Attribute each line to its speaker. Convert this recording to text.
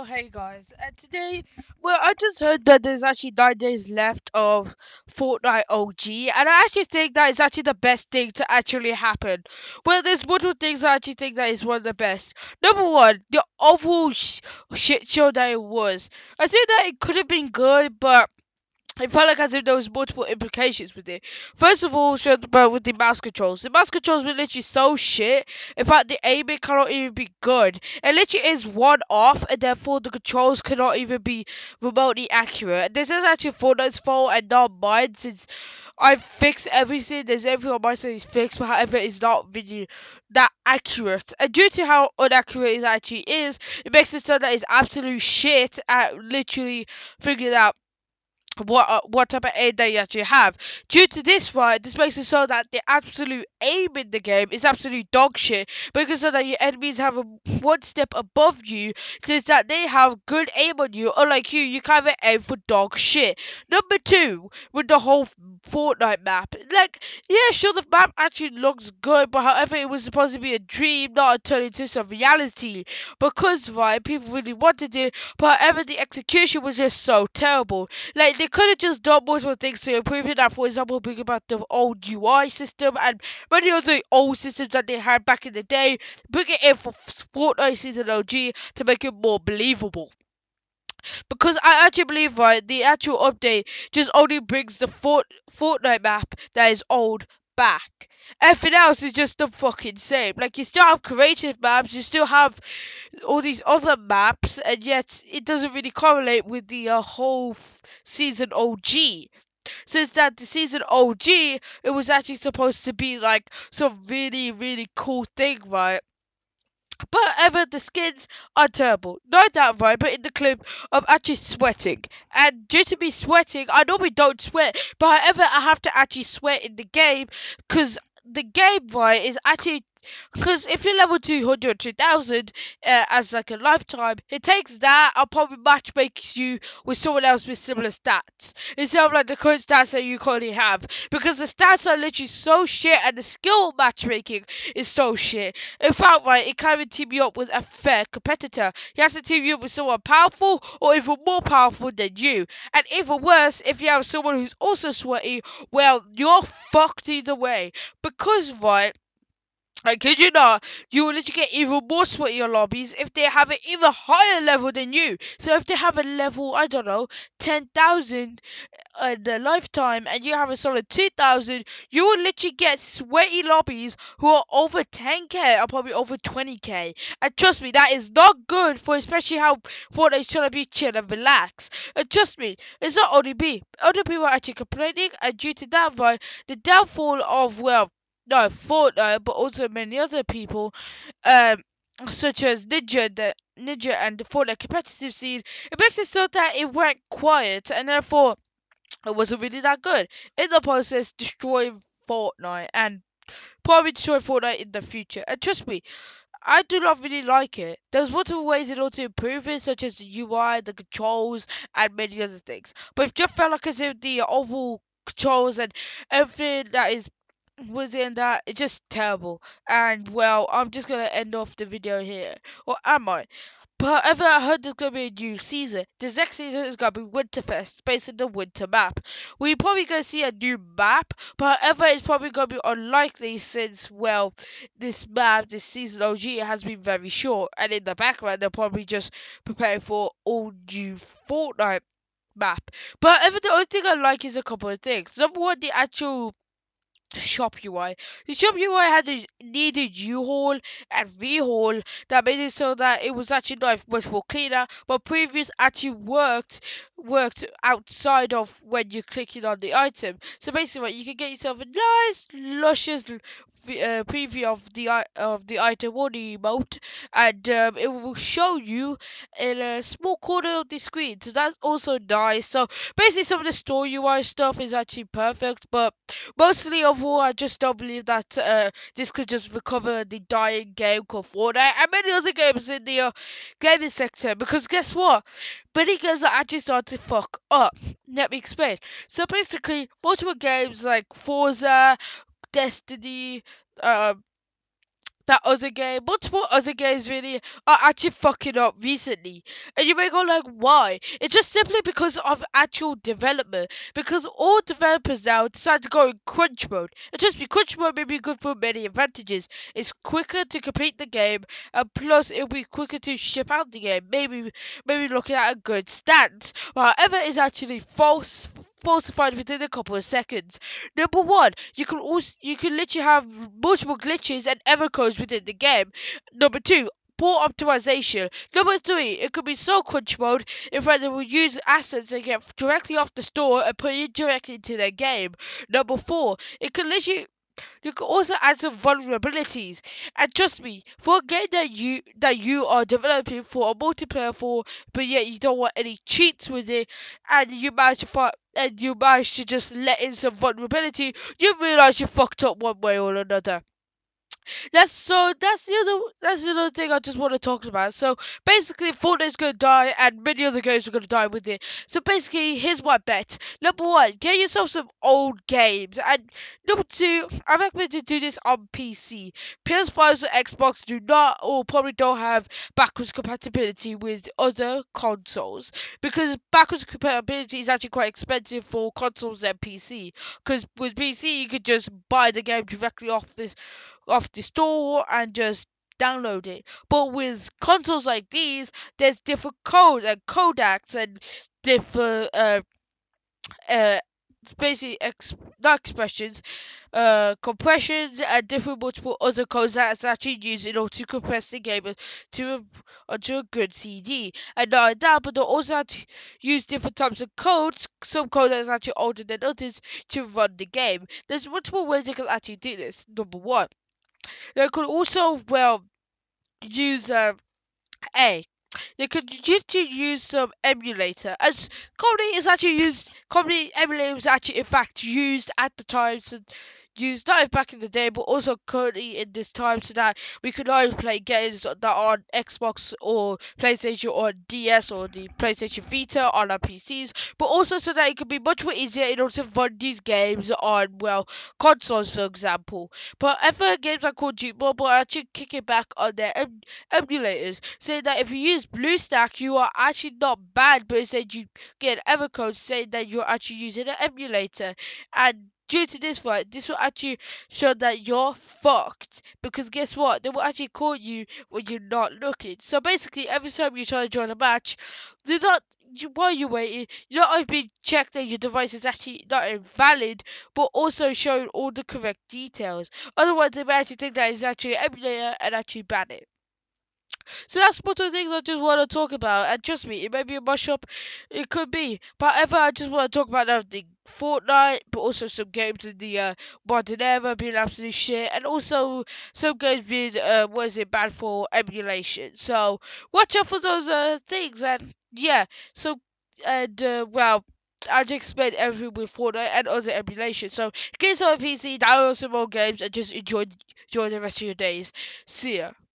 Speaker 1: Hey guys, and today, I just heard that there's actually 9 days left of Fortnite OG, and I actually think that is actually the best thing to actually happen. Well, there's multiple things I actually think that is one of the best. Number one, the overall shit show that it was. I think that it could have been good, but it felt like as if there was multiple implications with it. First of all, about with the mouse controls. The mouse controls were literally so shit. In fact, the aiming cannot even be good. It literally is one off, and therefore the controls cannot even be remotely accurate. This is actually Fortnite's fault and not mine, since I fixed everything. There's everything on my side is fixed, but however, it's not really that accurate. And due to how inaccurate it actually is, it makes it so that it's absolute shit at literally figuring out what type of aim they actually have. Due to this, right, this makes it so that the absolute aim in the game is absolute dog shit, because so that your enemies have a one step above you, since that they have good aim on you, unlike you kind of aim for dog shit. Number two, with the whole Fortnite map, like, yeah, sure, the map actually looks good, but however, it was supposed to be a dream, not a turn into some reality, because, right, people really wanted it, but however, the execution was just so terrible. Like, they could have just done multiple things to improve it. Like, for example, bring about the old UI system and many other old systems that they had back in the day. Bring it in for Fortnite Season OG to make it more believable. Because I actually believe, right, the actual update just only brings the Fortnite map that is old back. Everything else is just the fucking same. Like, you still have creative maps, you still have all these other maps, and yet it doesn't really correlate with the whole season OG. Since that the season OG, it was actually supposed to be like some really, really cool thing, right? But ever the skins are terrible. Not that right, but in the clip of actually sweating. And due to me sweating, I normally don't sweat, but however I have to actually sweat in the game, because the game, right, is actually, because if you're level 200, 2000, as like a lifetime, it takes that. I'll probably match makes you with someone else with similar stats instead of like the current stats that you currently have, because the stats are literally so shit and the skill matchmaking is so shit. In fact, right, it can't even team you up with a fair competitor. He has to team you up with someone powerful or even more powerful than you. And even worse, if you have someone who's also sweaty, well, you're fucked either way. Because, right, I kid you not, you will literally get even more sweatier lobbies if they have an even higher level than you. So if they have a level, I don't know, 10,000 in their lifetime and you have a solid 2,000, you will literally get sweaty lobbies who are over 10k or probably over 20k. And trust me, that is not good for especially how Fortnite's trying to be chill and relax. And trust me, it's not only me. Other people are actually complaining, and due to that, right, the downfall of, well, no, Fortnite, but also many other people, um, such as Ninja and the Fortnite competitive scene, it makes it so that it went quiet, and therefore it wasn't really that good. In the process, destroying Fortnite and probably destroy Fortnite in the future. And trust me, I do not really like it. There's multiple ways in order to improve it, such as the UI, the controls, and many other things. But it just felt like as if the overall controls and everything that is within that, it's just terrible. And well, I'm just gonna end off the video here. Or am I? But however, I heard there's gonna be a new season. This next season is gonna be Winterfest, based on the winter map. We're probably gonna see a new map, but however, it's probably gonna be unlikely since, well, this map, this season OG, has been very short, and in the background, they're probably just preparing for all new Fortnite map. But however, the only thing I like is a couple of things. Number one, the actual shop UI. The shop UI had a needed U-haul and V-haul that made it so that it was actually not much more cleaner, but previous actually worked outside of when you're clicking on the item. So basically, you can get yourself a nice, luscious preview of the item or the emote, and it will show you in a small corner of the screen. So that's also nice. So basically, some of the store UI stuff is actually perfect, but mostly overall, I just don't believe that this could just recover the dying game called Fortnite and many other games in the gaming sector. Because guess what? Many games are actually starting to fuck up. Let me explain. So basically, multiple games like Forza, Destiny, um, that other game, multiple other games really are actually fucking up recently. And you may go like, why? It's just simply because of actual development. Because all developers now decide to go in crunch mode. And just be crunch mode may be good for many advantages. It's quicker to complete the game, and plus it'll be quicker to ship out the game. Maybe looking at a good stance. However, it's actually falsified within a couple of seconds. Number one, you can literally have multiple glitches and error codes within the game. Number two, poor optimization. Number three, it could be so crunch mode in fact they will use assets they get directly off the store and put it directly into their game. Number four, it can literally you can also add some vulnerabilities. And trust me, for a game that you are developing for a multiplayer for, but yet you don't want any cheats with it, and you manage to just let in some vulnerability, you realize you fucked up one way or another. That's the other thing I just want to talk about. So basically, Fortnite's gonna die, and many other games are gonna die with it. So basically, here's my bet. Number one, get yourself some old games, and number two, I recommend you do this on PC. PS5s or Xbox do not, or probably don't have backwards compatibility with other consoles, because backwards compatibility is actually quite expensive for consoles and PC. Because with PC, you could just buy the game directly off the store and just download it. But with consoles like these, there's different codes and codecs and different uh basically not expressions, compressions and different multiple other codes that's actually used in order to compress the game onto a good CD. And not only that, but they also have to use different types of codes, some code that's actually older than others, to run the game. There's multiple ways you can actually do this. Number one, they could also, well, use a. They could use some emulator, as comedy is actually used. Comedy emulator was actually, in fact, used at the time, so used not back in the day, but also currently in this time, so that we could only play games that are on Xbox or PlayStation or DS or the PlayStation Vita on our PCs, but also so that it could be much more easier in order to run these games on, well, consoles, for example. But other games like Call of Duty Mobile are actually kicking back on their emulators, saying that if you use BlueStack, you are actually not bad, but instead you get an error code saying that you're actually using an emulator. And due to this fight, this will actually show that you're fucked. Because guess what? They will actually call you when you're not looking. So basically, every time you try to join a match, they're not. While you're waiting, you're not only being checked that your device is actually not invalid, but also showing all the correct details. Otherwise, they may actually think that it's actually an emulator and actually ban it. So that's one of the things I just want to talk about. And trust me, it may be a mashup. It could be. But however, I just want to talk about everything. Fortnite, but also some games in the modern era being absolute shit. And also some games being, bad for emulation. So watch out for those things. And yeah, so, and well, I just explained everything with Fortnite and other emulation. So get some PC, download some more games, and just enjoy the rest of your days. See ya.